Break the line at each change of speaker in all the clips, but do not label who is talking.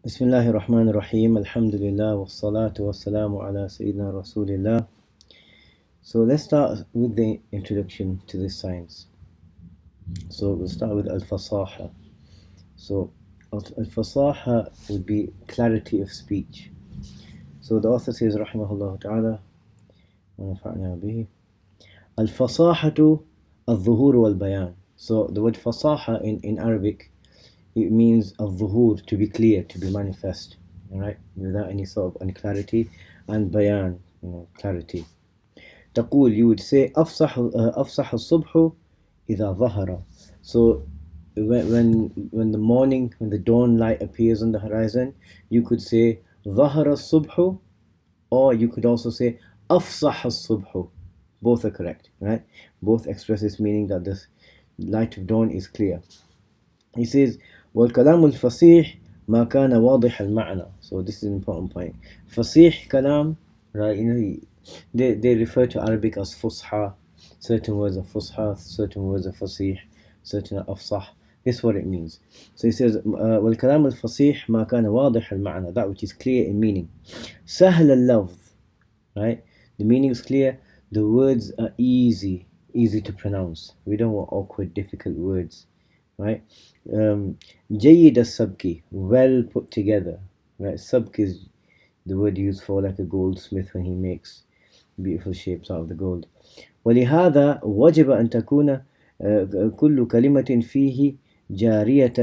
Bismillahir Rahmanir Rahim. Alhamdulillah wassalatu wassalamu ala Sayyidina Rasulillah. So let's start with the introduction to this science. So we'll start with Al-Fasaha. So Al-Fasaha would be clarity of speech. So the author says rahimahullah ta'ala wa nafa'na bihi. Al-Fasahatu al-Dhuhur wal-Bayan. So the word Fasaha in Arabic, it means al-Dhuhur, to be clear, to be manifest, alright, without any sort of unclarity, and Bayan, clarity. تقول, you would say أفصح الصبح إذا ظهر. So when the morning, when the dawn light appears on the horizon, you could say ظهر الصبح, or you could also say أفصح الصبح. Both are correct, right? Both express this meaning that the light of dawn is clear. He says والكلام الفصيح ما كان واضح المعنى. So this is an important point. فصيح kalam, right? They refer to Arabic as fusha. Certain words are fusha, certain words are fasih, certain are afsah. This is what it means. So he says والكلام الفصيح ما كان واضح المعنى, that which is clear in meaning. سهل اللفظ, right? The meaning is clear. The words are easy to pronounce. We don't want awkward, difficult words, right? جيد السبك, well put together, right? Sabk is the word used for like a goldsmith when he makes beautiful shapes out of the gold. ولهذا وجب أن تكون كل كلمة فيه جارية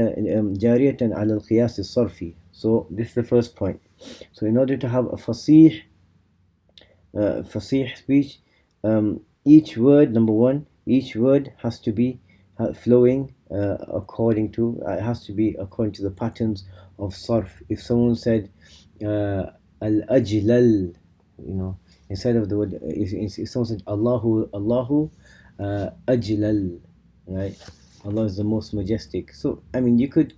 على القياس الصرفي. So this is the first point. So in order to have a fasih speech, each word, number one, each word has to be flowing according to the patterns of sarf. If someone said al-ajlal, instead of the word, if someone said Allahu ajlal, right? Allah is the most majestic. So I mean, you could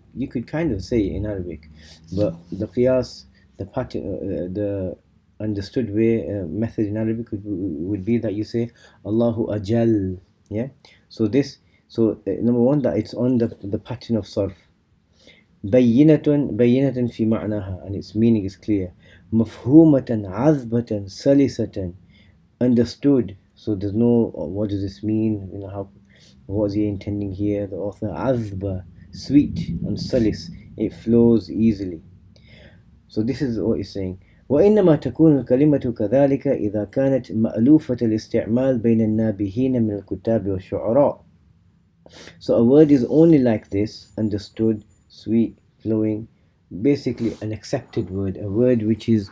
kind of say it in Arabic, but the qiyas, the pattern, the understood way, method in Arabic would be that you say Allahu ajal. Yeah. So number one, that it's on the pattern of sarf. بينة في معناها, and its meaning is clear. مفهومة عذبة سلسة, understood. So there's no what does this mean? What is he intending here? The author, عذبة, sweet, and salis, it flows easily. So this is what he's saying. وإنما تكون الكلمة كذلك إذا كانت مألوفة الاستعمال بين النابهين من الكتاب والشعراء. So a word is only like this, understood, sweet, flowing, basically an accepted word, a word which is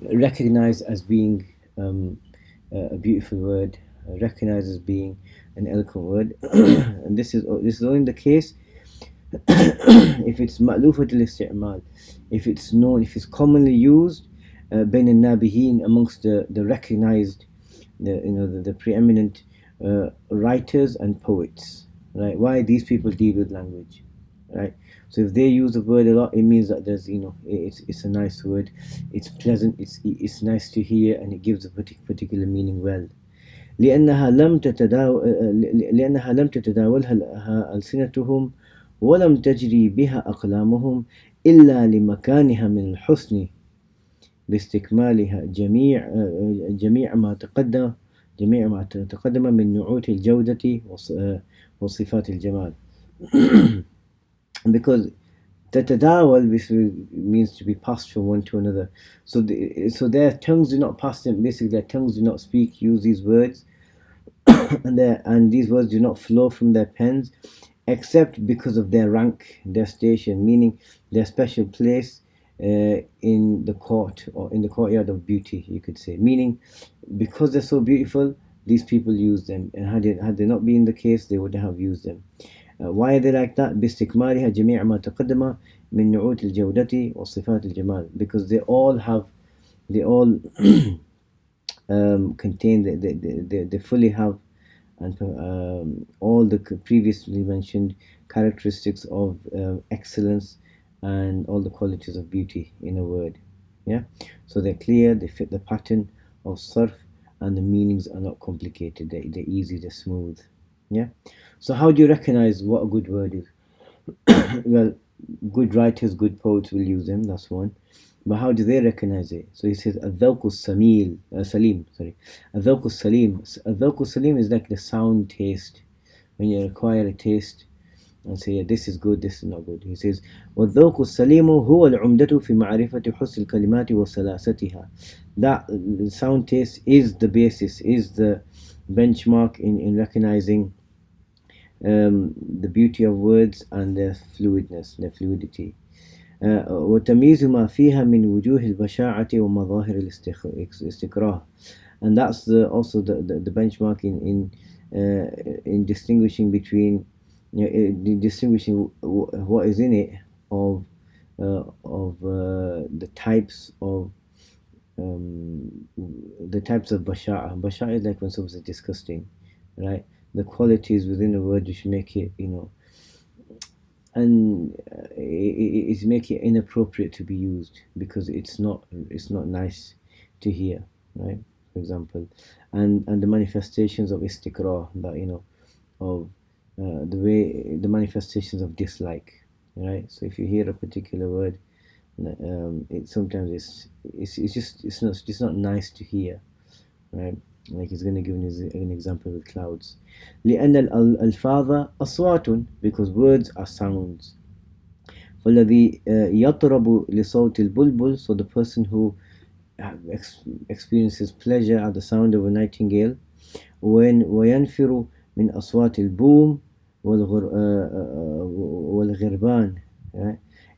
recognized as being a beautiful word, recognized as being an eloquent word. And this is only the case if it's ma'lufat al-isti'mal, if it's known, if it's commonly used بين النابهين, amongst the recognized, the preeminent writers and poets, right? Why these people deal with language, right? So if they use the word a lot, it means that there's, it's a nice word, it's pleasant, it's nice to hear, and it gives a particular meaning well. لأنها لم تتداولها ألسنتهم ولم تجري بها أقلامهم إلا لمكانها من الحسن باستكمالها جميع ما تقدم من نعوت الجودة وصفات الجمال. Because تتداول means to be passed from one to another. So their tongues do not pass them. Basically, their tongues do not use these words, and these words do not flow from their pens, except because of their rank, their station, meaning their special place in the court, or in the courtyard of beauty, you could say. Meaning, because they're so beautiful, these people use them, and had they not been the case, they wouldn't have used them. Why are they like that? باستكمالها جميع ما تقدم من نعوت الجودة وصفات الجمال. Because they all contain, they fully have, and all the previously mentioned characteristics of excellence and all the qualities of beauty in a word. Yeah. So they're clear, they fit the pattern of sarf, and the meanings are not complicated. They're easy, they're smooth. Yeah. So how do you recognize what a good word is? Well, good writers, good poets will use them. That's one. But how do they recognize it? So he says, الذوق السميل Salim, sorry. الذوق السليم. الذوق السليم is like the sound taste. When you acquire a taste and say, yeah, this is good, this is not good. He says, والذوق السليم هو العمدة في معرفة حسن الكلمات وسلاستها. That sound taste is the basis, is the benchmark in recognizing the beauty of words and their fluidness, their fluidity. وتمييز ما فيها من وجوه البشاعة ومظاهر الاستكراه. And that's also the benchmark in distinguishing between, distinguishing what is in it of the types of basha'a. Basha'a is like when something is disgusting, right? The qualities within a word which make it, and it's make it inappropriate to be used because it's not nice to hear, right? For example, and the manifestations of istiqra, that of the manifestations of dislike, right? So if you hear a particular word, it sometimes it's not nice to hear, right? Like he's going to give an example with clouds. لأن الألفاظ أصوات, because words are sounds. فالذي يطرب لصوت البلبل, so the person who experiences pleasure at the sound of a nightingale. وينفر من أصوات البوم والغربان,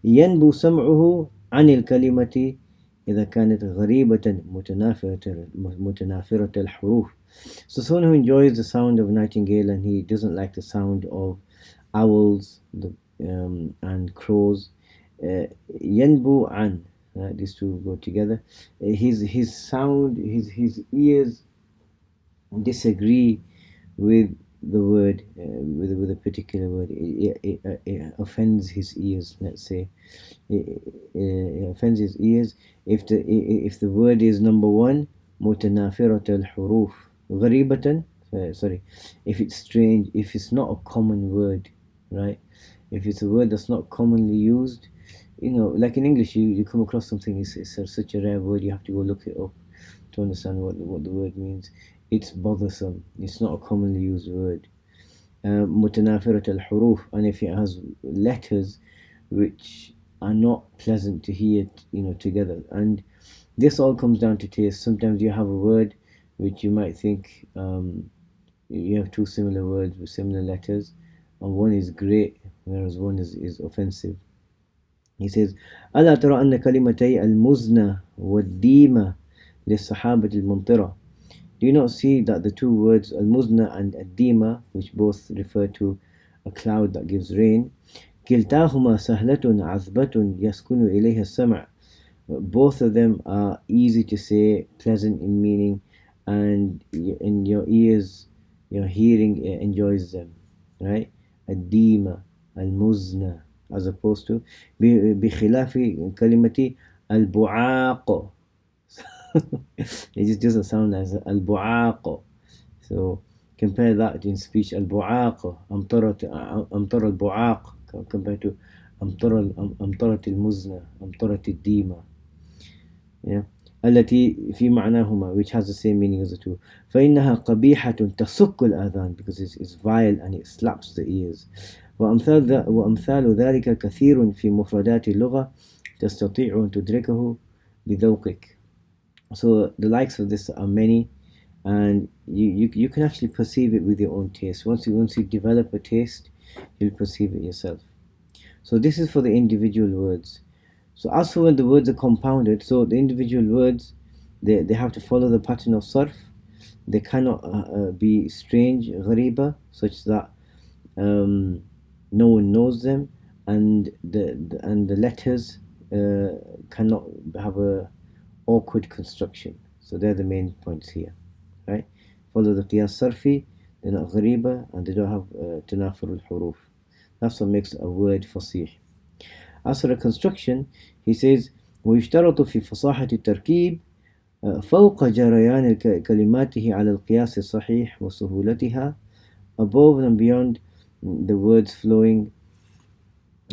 ينبو سمعه عن الكلمة إذا كانت غريبة متنافرة الحروف. So someone who enjoys the sound of nightingale and he doesn't like the sound of owls and crows, ينبو عن, these two go together. His sound, his ears disagree with the word, with a particular word. It offends his ears. Let's say it offends his ears if the word is number one, متنافرة الحروف غريبة. Sorry, if it's strange, if it's not a common word, right? If it's a word that's not commonly used, like in English, you come across something, it's such a rare word, you have to go look it up to understand what the word means. It's bothersome. It's not a commonly used word. متنافرة الحروف, and if it has letters which are not pleasant to hear, together. And this all comes down to taste. Sometimes you have a word which you might think, you have two similar words with similar letters, and one is great, whereas one is offensive. He says, ألا ترى أن كلمتي المزنة والديمة للسحابة الممطرة. Do you not see that the two words al-muzna and ad-dima, which both refer to a cloud that gives rain, كلتاهما سهلة عذبة يسكن إليها السمع. Both of them are easy to say, pleasant in meaning, and in your ears, your hearing enjoys them, right? Ad-dima, al-muzna, as opposed to بخلاف كلمة البعاق. It just doesn't sound nice. Al-bu'aq. So compare that in speech. Al-bu'aq, amtar al-bu'aq, compared to amtarat al-muzna, amtarat al-dima. Yeah. التي في معناهما, which has the same meaning as the two. فإنها قبيحة تسك الآذان, because it's vile and it slaps the ears. وأمثال ذلك كثير في مفردات اللغة تستطيع أن تدركه بذوقك. So the likes of this are many, and you can actually perceive it with your own taste. Once you develop a taste, you'll perceive it yourself. So this is for the individual words. So as for when the words are compounded, so the individual words, they have to follow the pattern of sarf. They cannot be strange, ghariba, such that no one knows them, and the letters cannot have a awkward construction. So they're the main points here, right? Follow the qiyas sarfi, they're not ghariba, and they don't have tanafur al-huruf. That's what makes a word fasih. As for the construction, he says, ويشترط في فصاحة التركيب فوق جريان كلماته على القياس الصحيح وسهولتها, above and beyond the words flowing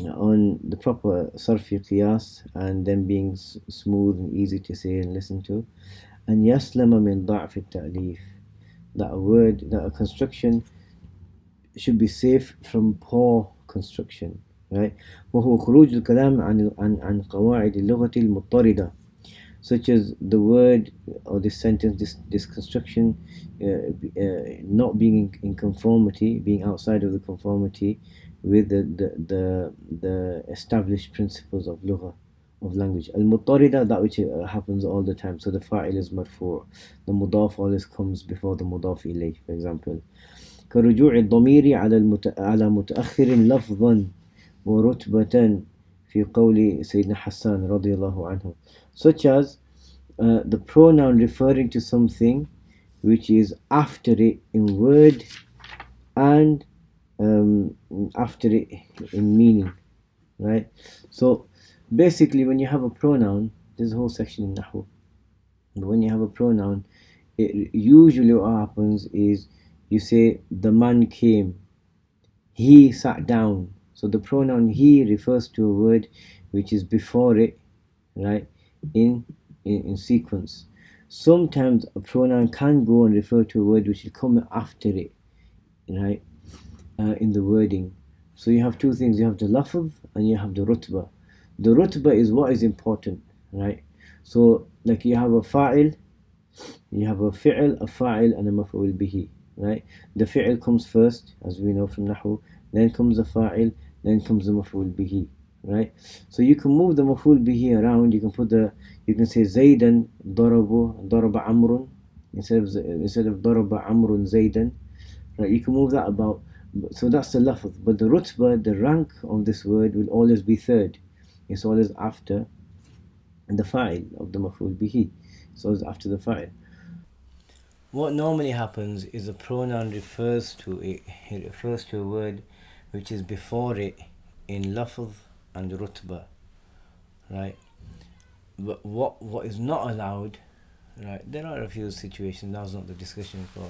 on the proper sarfi qiyas, and then being smooth and easy to say and listen to. And yaslama min da'f at-ta'lif, that a word, that a construction should be safe from poor construction, right? وهو خروج الكلام عن قواعد اللغة المضطردة, such as the word or this sentence, this construction, not being in conformity, being outside of the conformity with the established principles of lugha, of language. Al-muttarida, that which happens all the time. So the fa'il is marfu', the mudaf always comes before the mudaf ilayh, for example. كرجوع الضمير على متأخر لفظا ورتبة في قول سيدنا حسان رضي الله عنه, such as the pronoun referring to something which is after it in word and after it in meaning, right? So basically, when you have a pronoun, there's a whole section in Nahu. When you have a pronoun, it usually what happens is you say the man came, he sat down. So the pronoun he refers to a word which is before it, right? In sequence. Sometimes a pronoun can go and refer to a word which will come after it, right? In the wording. So you have two things: you have the lafz and you have the rutba. The rutba is what is important, right? So like you have a fa'il, you have a fi'l, a fa'il, and a maf'ul bihi, right? The fi'l comes first, as we know from Nahu, then comes the fa'il, then comes the maf'ul bihi, right? So you can move the maf'ul bihi around. You can say Zaydan daraba Amrun, instead of daraba Amrun Zaydan, right? You can move that about. So that's the lafz. But the rutba, the rank of this word, will always be third. It's always after the fa'il of the maf'ul bihi. So it's after the fa'il. What normally happens is a pronoun refers to it refers to a word which is before it in lafz and rutba, right? But what is not allowed, right? There are a few situations. That's not the discussion for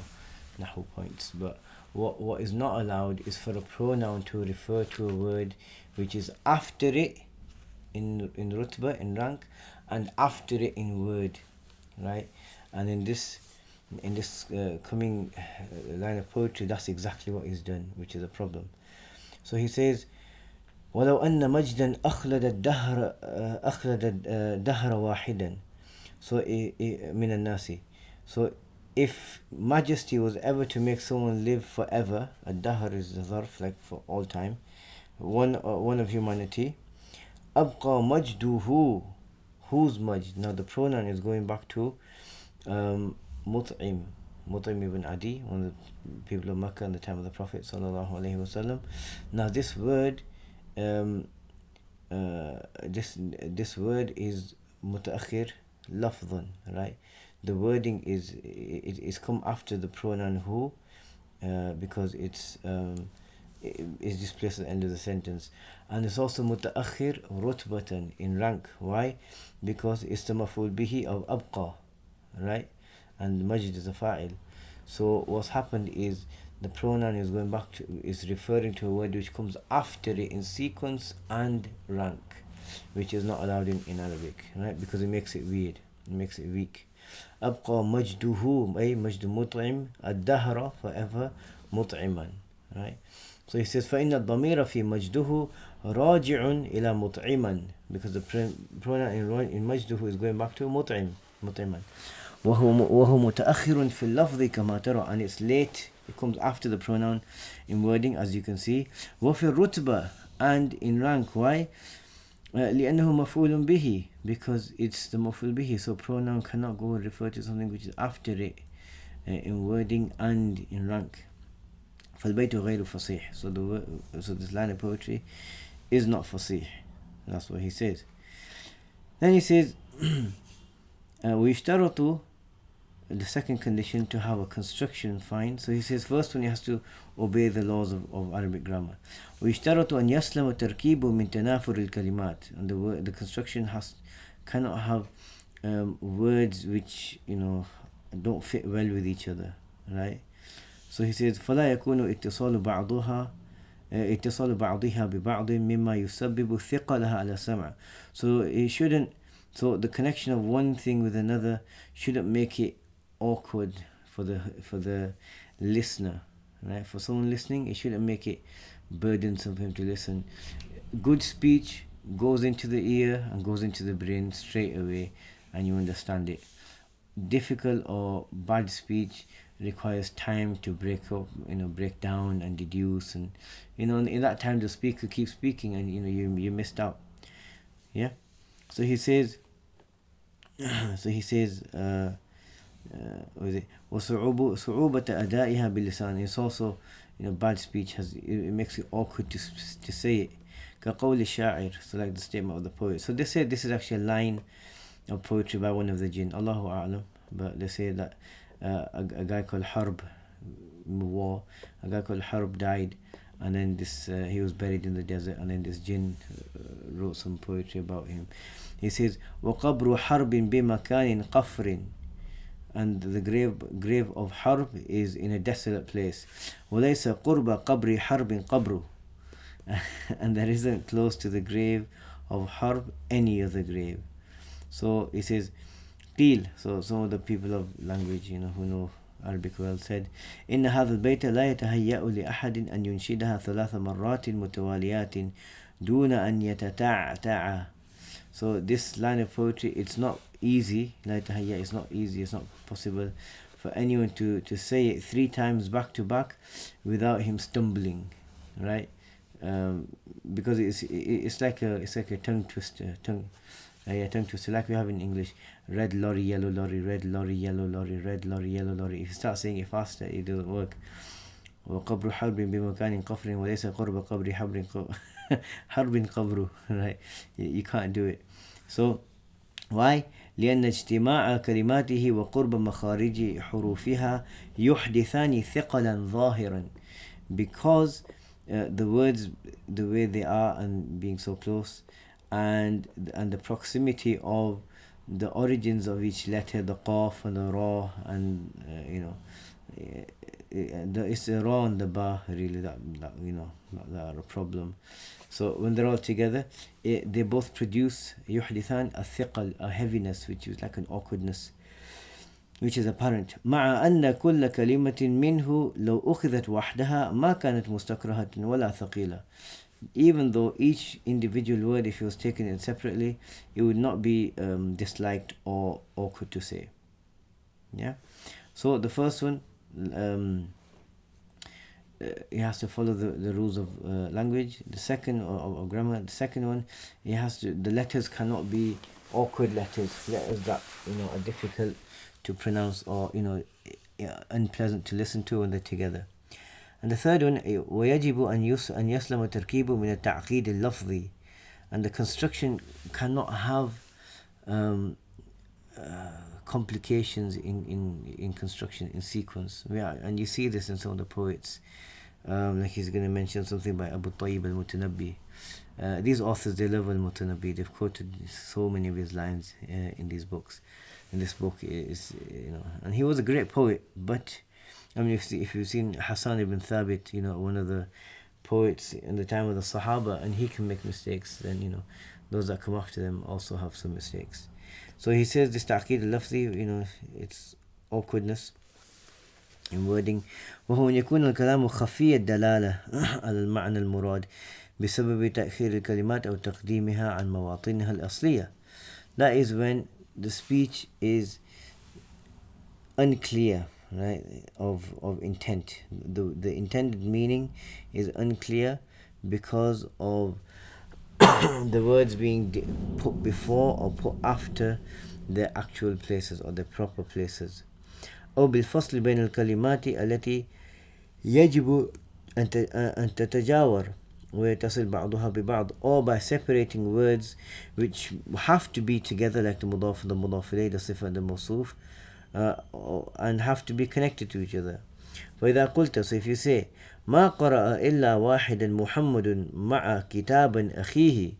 Nahu points, but what is not allowed is for a pronoun to refer to a word which is after it in rutba, in rank, and after it in word, right? And in this coming line of poetry, that's exactly what he's done, which is a problem. So he says, ولو أن مجدا أخلد الدهر واحدا, so من الناس. So if majesty was ever to make someone live forever, الدهر is the ظرف, like for all time, one of humanity, أبقى مجده, whose majd? Now the pronoun is going back to Mut'im ibn Adi, one of the people of Makkah in the time of the Prophet sallallahu alaihi wasallam. Now this word, this word is mutaakhir lafdhan, right? The wording is come after the pronoun who, because it's displaced at the end of the sentence, and it's also mutaakhir rutbatan, in rank. Why? Because it's the maf'ul bihi of abqa, right? And majid is a fa'il. So what's happened is the pronoun is referring to a word which comes after it in sequence and rank, which is not allowed in Arabic, right? Because it makes it weird, it makes it weak. أبقى مجده, أي مجد مطعم الدهر, forever, مطعما, right? So he says فإن الضمير في مجده راجع إلى مطعما, because the pronoun in مجده is going back to مطعم, مطعما. وهو متأخر في اللفظ كما ترى, and it's late, it comes after the pronoun in wording, as you can see. وفي الرتبة, and in rank. Why? لأنه مفعول به, because it's the مفعول به, so pronoun cannot go and refer to something which is after it in wording and in rank. فالبيت غير فصيح, so this line of poetry is not فصيح. That's what he says. Then he says ويشترط, the second condition, to have a construction fine. So he says first one, he has to obey the laws of Arabic grammar. ويشترط أن يسلم تركيبه من تنافر الكلمات, and the construction cannot have words which don't fit well with each other, right? So he says فلا يكون اتصال بعضها اتصال بعضها ببعض مما يسبب ثقلها على السمع. So it shouldn't, so the connection of one thing with another shouldn't make it awkward for the listener, right? For someone listening, it shouldn't make it burdensome for him to listen. Good speech goes into the ear and goes into the brain straight away, and you understand it. Difficult or bad speech requires time to break up, break down and deduce, and in that time the speaker keeps speaking, and you missed out. Yeah. So he says what is it? وصعوبة أدائها باللسان. It's also, bad speech it makes it awkward to say it. كقول الشاعر, so like the statement of the poet. So they say this is actually a line of poetry by one of the jinn, Allahu A'lam, but they say that a guy called Harb, war, a guy called Harb died, and then he was buried in the desert, and then this jinn wrote some poetry about him. He says, وَقَبْرُ حَرْبٍ بِمَكَانٍ قَفْرٍ, and the grave of Harb is in a desolate place. وَلَيْسَ قُرْبَ قَبْرِ حَرْبٍ قَبْرُ, and there isn't close to the grave of Harb any other grave. So he says, قيل, so some of the people of language, who know Arabic well, said, إن هذا البيت لا يتهيأ لأحد أن ينشدها 3 مرات متواليات دون أن يتتعتع. So this line of poetry, it's not easy. لا يتهيأ, it's not easy, it's not possible for anyone to say it 3 times back to back without him stumbling, right? Because it's like a tongue twister, tongue twister, like we have in English: red lorry, yellow lorry, red lorry, yellow lorry, red lorry, yellow lorry. If you start saying it faster, it doesn't work. وقبر حرب بمكان قفر وليس قرب قبر حرب قبر, right? You can't do it. So why? لأن اجتماع كلماته وقرب مخارج حروفها يحدثان ثقلا ظاهرا, because the words, the way they are and being so close, and the proximity of the origins of each letter, the qaf and the ra, and it's the ra and the ba really that are a problem. So when they're all together, they both produce يحدثان الثقل, a heaviness, which is like an awkwardness, which is apparent. مع أن كل كلمة منه لو أخذت وحدها ما كانت مستكرهة ولا ثقيلة. Even though each individual word, if it was taken in separately, it would not be disliked or awkward to say. Yeah. So the first one, he has to follow the rules of language. The second, or grammar. The second one, the letters cannot be awkward letters that are difficult to pronounce or unpleasant to listen to when they're together. And the third one, ويجب أن يسلم تركيبه من التعقيد اللفظي, and the construction cannot have complications in construction, in sequence. And you see this in some of the poets, like he's going to mention something by Abu Tayyib al-Mutanabbi. These authors, they love al-Mutanabbi. They've quoted so many of his lines in these books. And this book is, and he was a great poet, but I mean, if you've seen Hassan ibn Thabit, one of the poets in the time of the Sahaba, and he can make mistakes, then those that come after them also have some mistakes. So he says this ta'qid al-lafzi, it's awkwardness in wording. وهو أن يكون الكلام خفي الدلالة على المعنى المراد بسبب تأخير الكلمات أو تقديمها عن مواطنها الأصلية. That is when the speech is unclear, right, of intent. The intended meaning is unclear because of the words being put before or put after their actual places or their proper places. أو بالفصل بين الكلمات التي يجب أن تتجاور ويتصل بعضها ببعض, or by separating words which have to be together, like the mudaf, the mudaf ilayh, the sifa, the mawsuf, and have to be connected to each other. فإذا قلت, so if you say ما قرأ إلا واحدا محمد مع كتاب أخيه,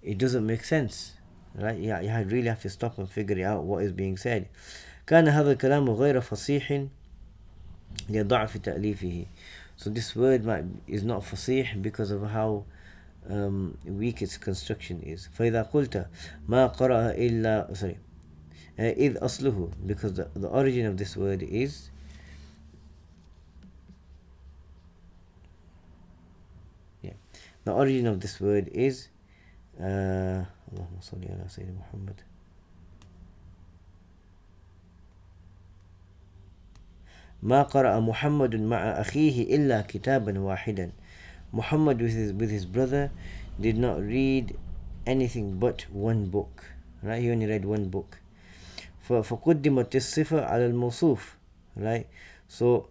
it doesn't make sense, right? You really have to stop and figure out what is being said. كان هذا الكلام غير فصيح لضعف تأليفه. So this word is not fasih because of how weak its construction is. فإذا قلت ما قرأ إلا إذ أصله, because the origin of this word is the origin of this word is اللهم صل على سيدنا محمد. ما قرأ محمد مع أخيه إلا كتابا واحدا. Muhammad with his brother did not read anything but one book, right? He only read one book. فقدمت الصفة على الموصوف, right? So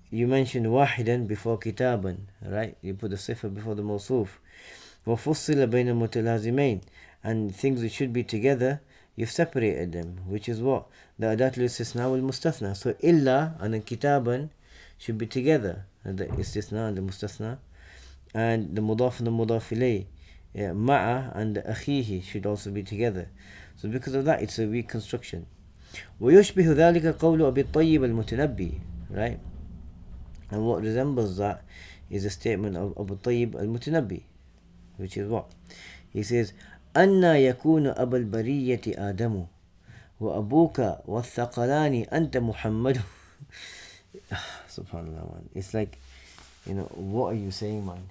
you mentioned واحدا before كتابا, right? You put the صفة before the موصوف. وفصل بين المتلازمين, and things which should be together, you've separated them, which is what? The أداة الاستثناء والمستثنى. So إلا and then كتابا should be together, the استثناء and the مستثنى, and the مضاف and the مضاف إليه. مع and أخيه should also be together. So because of that, it's a weak construction. ويشبه ذلك قول أبي الطيب المتنبي, right? And what resembles that is a statement of Abu Tayyib al-Mutanabbi, which is what? He says, أَنَّا يَكُونُ أَبَا الْبَرِيَّةِ آدَمُ وَأَبُوكَ وَالثَّقَلَانِ أَنْتَ مُحَمَّدُ. Subhanallah, man. It's like, what are you saying, man?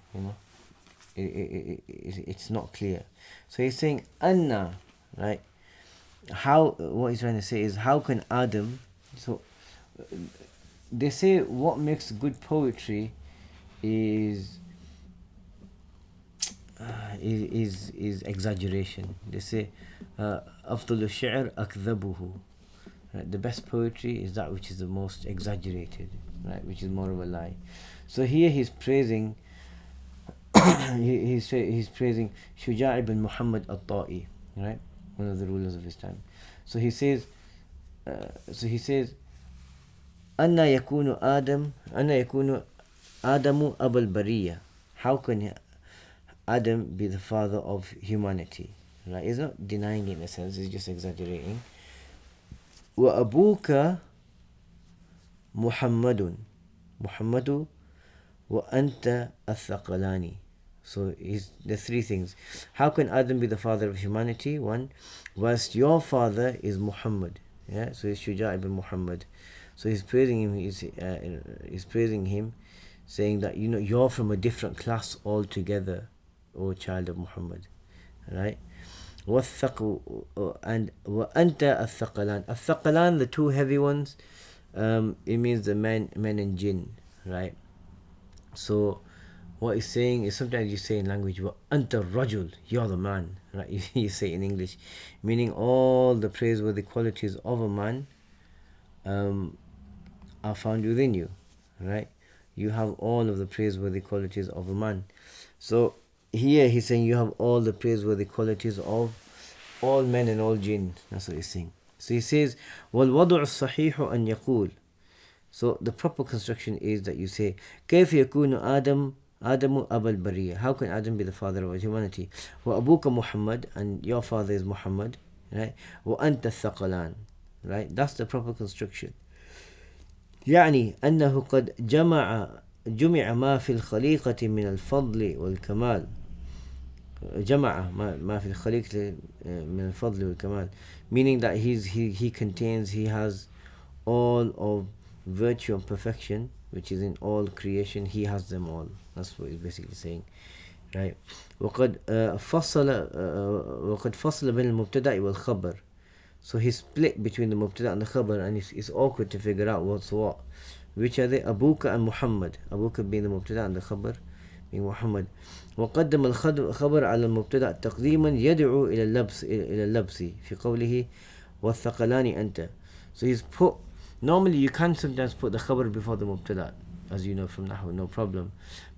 It's not clear. So he's saying, Anna, right? What he's trying to say is, how can Adam, so they say what makes good poetry is exaggeration. They say أفضل الشعر أكذبه. Right? The best poetry is that which is the most exaggerated, right? Which is more of a lie. So here he's praising he's praising Shuja' ibn Muhammad al-Ta'i, right? One of the rulers of his time. So he says أَنَّا يَكُونُ آدَمُ أَبَا الْبَرِيَّةِ. How can Adam be the father of humanity? Right? He's not denying it in a sense, he's just exaggerating. وَأَبُوكَ مُحَمَّدٌ وَأَنْتَ الثَّقَلَانِ. So the three things. How can Adam be the father of humanity? One, whilst your father is Muhammad. Yeah, so he's Shuja' ibn Muhammad. So he's praising him. He's praising him, saying that you're from a different class altogether, O child of Muhammad, right? And وَأَنْتَ الثَّقَلَانِ. الثَّقَلَانِ, the two heavy ones. It means the men and jinn, right? So what he's saying is, sometimes you say in language, وَأَنْتَ الرَّجُلُ, you're the man, right? You say in English, meaning all the praiseworthy qualities of a man are found within you, right? You have all of the praiseworthy qualities of a man. So here he's saying you have all the praiseworthy qualities of all men and all jinn. That's what he's saying. So he says, وَالْوَضُعُ الصَّحِيحُ أَنْ يَقُولُ. So the proper construction is that you say, كيف يكون آدم أبا البرية. How can Adam be the father of humanity? وأبوك محمد, and your father is Muhammad, right? وأنت الثقلان, right? That's the proper construction. يعني أنه قد جمع ما في الخليقة من الفضل والكمال. جمع ما في الخليقة من الفضل والكمال, meaning that he contains, he has all of virtue and perfection which is in all creation. He has them all. That's what he's basically saying, right? وقد فصل بين المبتدأ والخبر. So he split between the mubtada and the khabar, and it's awkward to figure out what's what. Which are they? Abuka and Muhammad. Abuka being the mubtada and the khabar being Muhammad. وقدم الخبر على المبتدأ تقديما يدعو إلى اللبس في قوله والثقلان أنت. So he's put, normally you can sometimes put the khabar before the mubtada, as you know from Nahwu, no problem.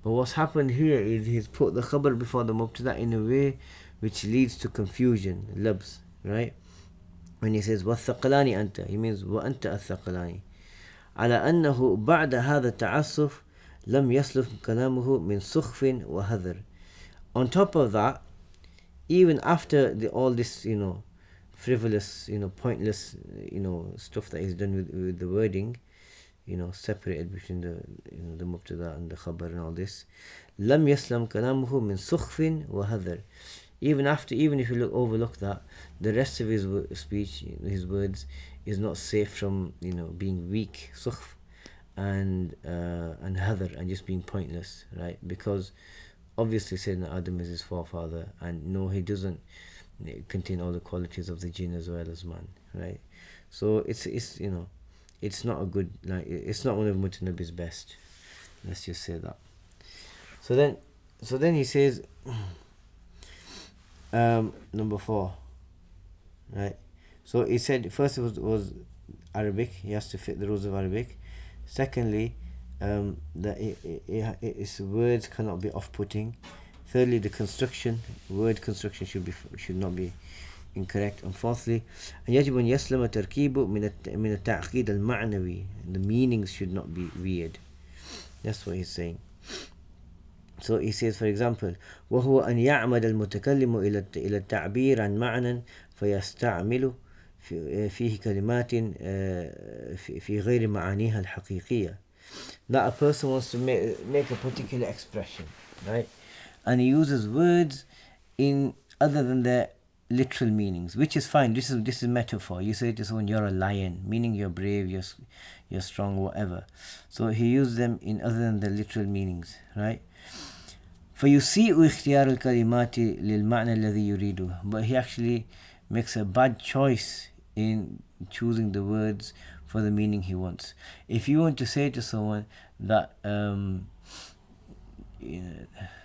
But what's happened here is he's put the khabar before the mubtada in a way which leads to confusion, labs, right? When he says وَالثَّقَلَانِ أَنْتَ, he means وَأَنْتَ الثَّقَلَانِ. على أنه بعد هذا التعسف لم يسلف كلامه من سخف وهذر. On top of that, even after all this, frivolous, pointless, stuff that he's done with the wording, separated between the mubtada and the khabar and all this. لم يسلم كلامه من سخف وهذر. Even if you overlook that, the rest of his speech, his words, is not safe from being weak, sukhf, and hadr, and just being pointless, right? Because obviously Sayyidina Adam is his forefather, and no, he doesn't contain all the qualities of the jinn as well as man, right? So it's not a good, it's not one of Mutanabi's best. Let's just say that. So then he says, number 4, right? So he said first it was Arabic. He has to fit the rules of Arabic. Secondly, that its words cannot be off-putting. Thirdly, the word construction should not be incorrect. And fourthly, يجب أن يسلم تركيبه من التعقيد المعنوي. The meanings should not be weird. That's what he's saying. So he says, for example, وهو أن يعمد المتكلم إلى التعبير عن معنى فيستعمل فيه كلمات في غير معانيها الحقيقية. That a person wants to make a particular expression, right? And he uses words in other than their literal meanings, which is fine. This is metaphor. You say to someone, you're a lion, meaning you're brave, you're strong, whatever. So he used them in other than the literal meanings, right? فيسيء اختيار الكلمات للمعنى الذي يريده. But he actually makes a bad choice in choosing the words for the meaning he wants. If you want to say to someone that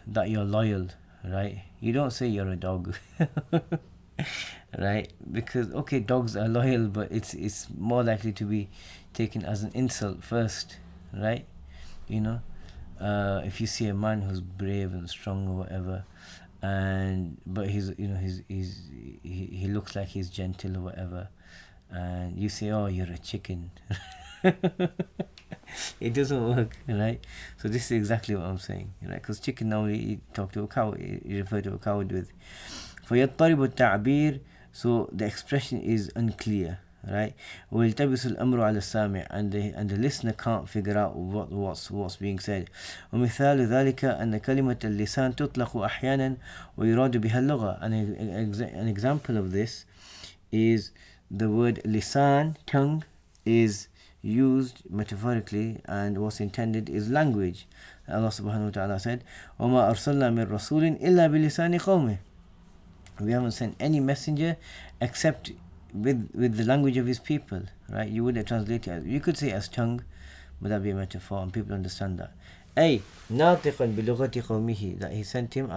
that you're loyal, right? You don't say you're a dog, right? Because okay, dogs are loyal, but it's more likely to be taken as an insult first, right? If you see a man who's brave and strong or whatever, but he looks like he's gentle or whatever, and you say, oh, you're a chicken. It doesn't work, right? So this is exactly what I'm saying, right? Because chicken, normally you talk to a cow, you refer to a cow with فيضطرب التعبير. So the expression is unclear, right? ويلتبس الأمر على السامع, and the listener can't figure out what's being said. ومثال ذلك أن كلمة اللسان تطلق أحيانا ويراد بها اللغة. An example of this is the word lisan, tongue, is used metaphorically, and what's intended is language. Allah subhanahu wa ta'ala said, وَمَا أَرْسَلْنَا مِن رَسُولٍ إِلَّا بِلِسَانِ قَوْمِهِ. We haven't sent any messenger except with the language of his people, right? You would translate it as, you could say as tongue, but that'd be a metaphor, and people understand that. أي ناطقا بلغة قومه, that he sent him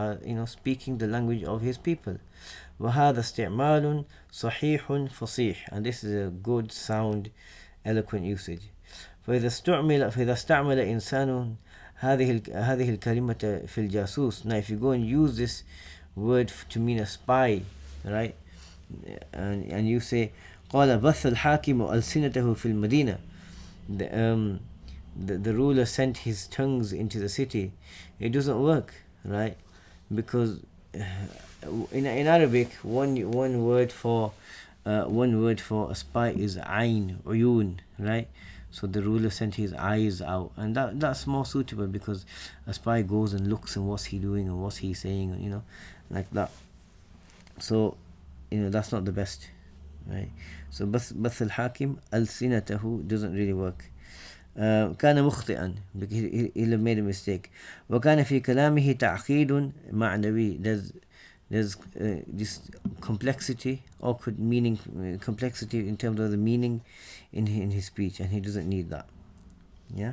speaking the language of his people. وهذا استعمال صحيح فصيح, and this is a good, sound, eloquent usage. فإذا استعمل إنسان هذه الكلمة في الجاسوس. Now if you go and use this word to mean a spy, right? And you say قال بث الحاكم ألسنته في المدينة. The ruler sent his tongues into the city. It doesn't work, right? Because in Arabic, one word for a spy is ayn, uyun, right? So the ruler sent his eyes out, and that's more suitable, because a spy goes and looks and what's he doing and what's he saying, like that. So that's not the best, right? So بث الحاكم ألسنته doesn't really work. كان مخطئا, because he made a mistake. وكان في كلامه تعقيد معنوي. There's this complexity, awkward meaning, complexity in terms of the meaning in his speech, and he doesn't need that. Yeah.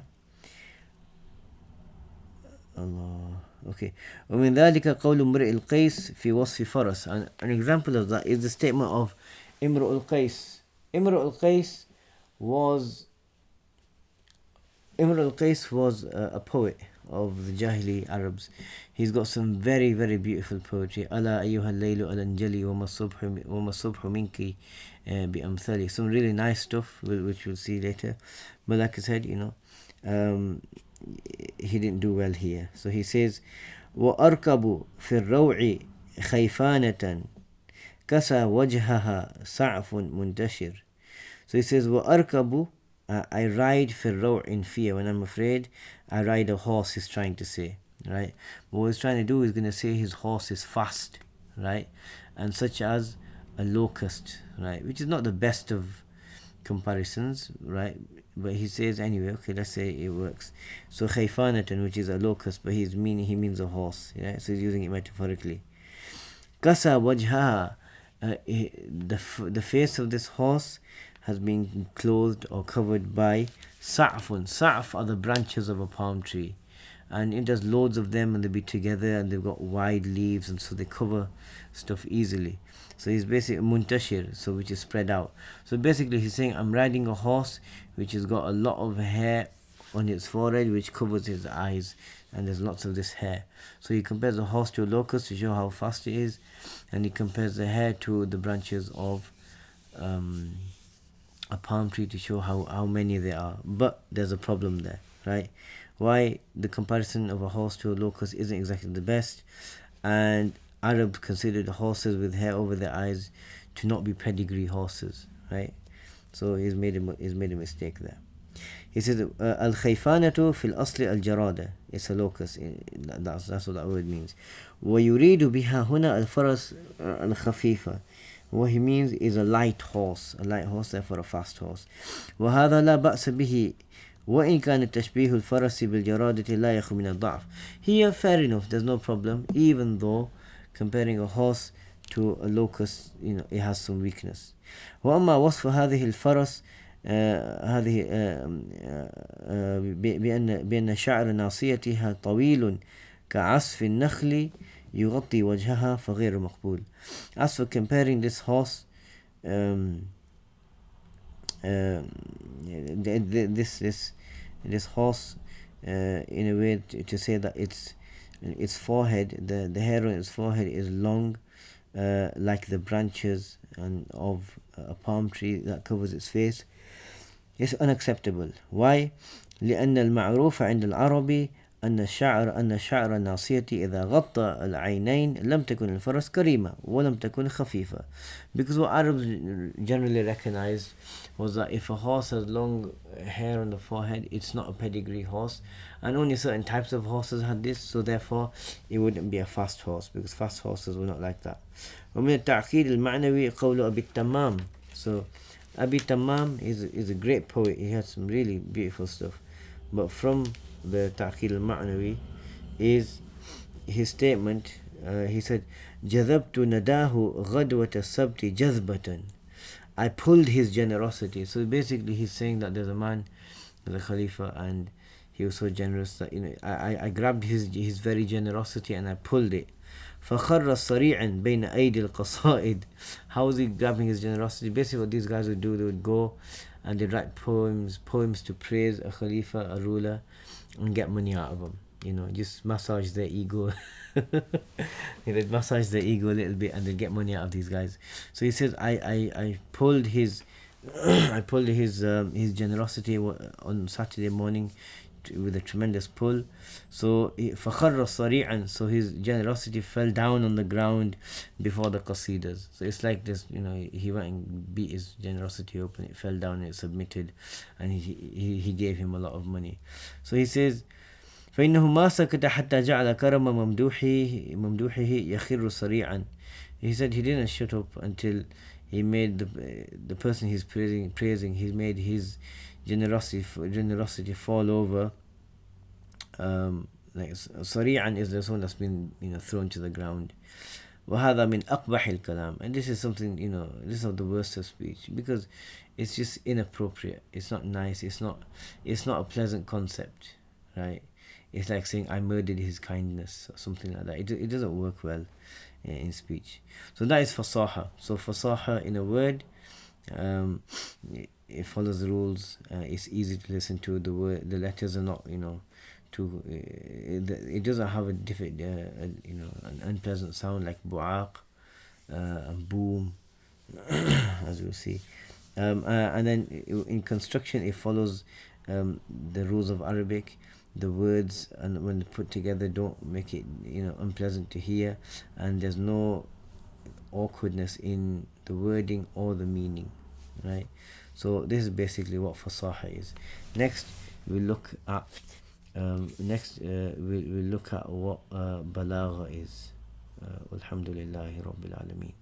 Allah. Okay. ومن ذلك قول امرئ القيس في وصف فرس. An example of that is the statement of امرؤ القيس. امرؤ القيس was a poet of the Jahili Arabs. He's got some very, very beautiful poetry. ألا أيها الليل ألنجلي وما الصبح منك بأمثالي. Some really nice stuff, which we'll see later. But like I said, he didn't do well here. So he says, وأركب في الروع خيفانة كسى وجهها سعف منتشر. So he says, وأركب I ride for raw in fear. When I'm afraid, I ride a horse, he's trying to say, right? But what he's trying to do is going to say his horse is fast, right? And such as a locust, right? Which is not the best of comparisons, right? But he says anyway, okay, let's say it works. So khayfanatan, which is a locust, but he means a horse, yeah? So he's using it metaphorically. Kasa wajha, the face of this horse has been clothed or covered by sa'fun. Sa'f are the branches of a palm tree, and it does loads of them, and they be together, and they've got wide leaves, and so they cover stuff easily. So he's basically muntashir, so which is spread out. So basically he's saying, I'm riding a horse which has got a lot of hair on its forehead which covers his eyes, and there's lots of this hair. So he compares the horse to a locust to show how fast it is, and he compares the hair to the branches of a palm tree to show how many there are. But there's a problem there, right? Why the comparison of a horse to a locust isn't exactly the best, and Arabs considered horses with hair over their eyes to not be pedigree horses, right? So he's made a mistake there. He says al-khayfanatu fil asli al-jarada. It's a locust. That's what that word means. ويريد بها هنا الفرس الخفيفة. What he means is a light horse, therefore a fast horse. وهذا لا بأس به وإن كان تشبيه الفرس بالجرادة لا يخلو من الضعف. Here, fair enough, there's no problem, even though comparing a horse to a locust, it has some weakness. وأما وصف هذه الفرس هذه بأن شعر ناصيتها طويل كعصف النخل يغطي وجهها فغير مقبول. As for comparing this horse, this horse in a way to say that its forehead, the hair on its forehead is long, like the branches of a palm tree that covers its face, is unacceptable. Why? لأن المعروف عند العربي أن شعر الناصية إذا غطى العينين لم تكن الفرس كريمة ولم تكن خفيفة. Because what Arabs generally recognized was that if a horse has long hair on the forehead, it's not a pedigree horse, and only certain types of horses had this, so therefore it wouldn't be a fast horse, because fast horses were not like that. ومن التعقيد المعنوي قول أبي التمام. So Abi Tamam is a great poet. He had some really beautiful stuff. But from the Ta'qil al-Ma'nawi is his statement. He said, جذبت نداه غدوة السبت جذبة. I pulled his generosity. So basically he's saying that there's a man, the Khalifa, and he was so generous that I grabbed his very generosity and I pulled it. فخر صريعا بين أيدي القصائد. How was he grabbing his generosity? Basically what these guys would do, they would go and they'd write poems to praise a Khalifa, a ruler, and get money out of them. Just massage their ego. They'd massage their ego a little bit and they'd get money out of these guys. So he says, I pulled his his generosity on Saturday morning with a tremendous pull. So فخر صريعا, so his generosity fell down on the ground before the qasidas. So it's like this, he went and beat his generosity open, it fell down and it submitted, and he gave him a lot of money. So he says فإنه ما سكت حتى جعل كرم ممدوحه يخر صريعا. He said he didn't shut up until he made the person he's praising, he made his generosity fall over. Like صريعا is the one that's been thrown to the ground. وهذا من أقبح الكلام, and this is something, this is the worst of speech, because it's just inappropriate, it's not nice, it's not a pleasant concept, right? It's like saying I murdered his kindness or something like that. It doesn't work well in speech. So that is fasaha. So fasaha, in a word, it follows the rules. It's easy to listen to. The letters are not, it doesn't have a different, an unpleasant sound like bu'aq and boom, as we'll see. And then in construction, it follows the rules of Arabic. The words, and when put together, don't make it unpleasant to hear, and there's no awkwardness in the wording or the meaning, right? So this is basically what Fasaha is. Next we'll look at we'll look at what Balagha is. Alhamdulillahi Rabbil Alameen.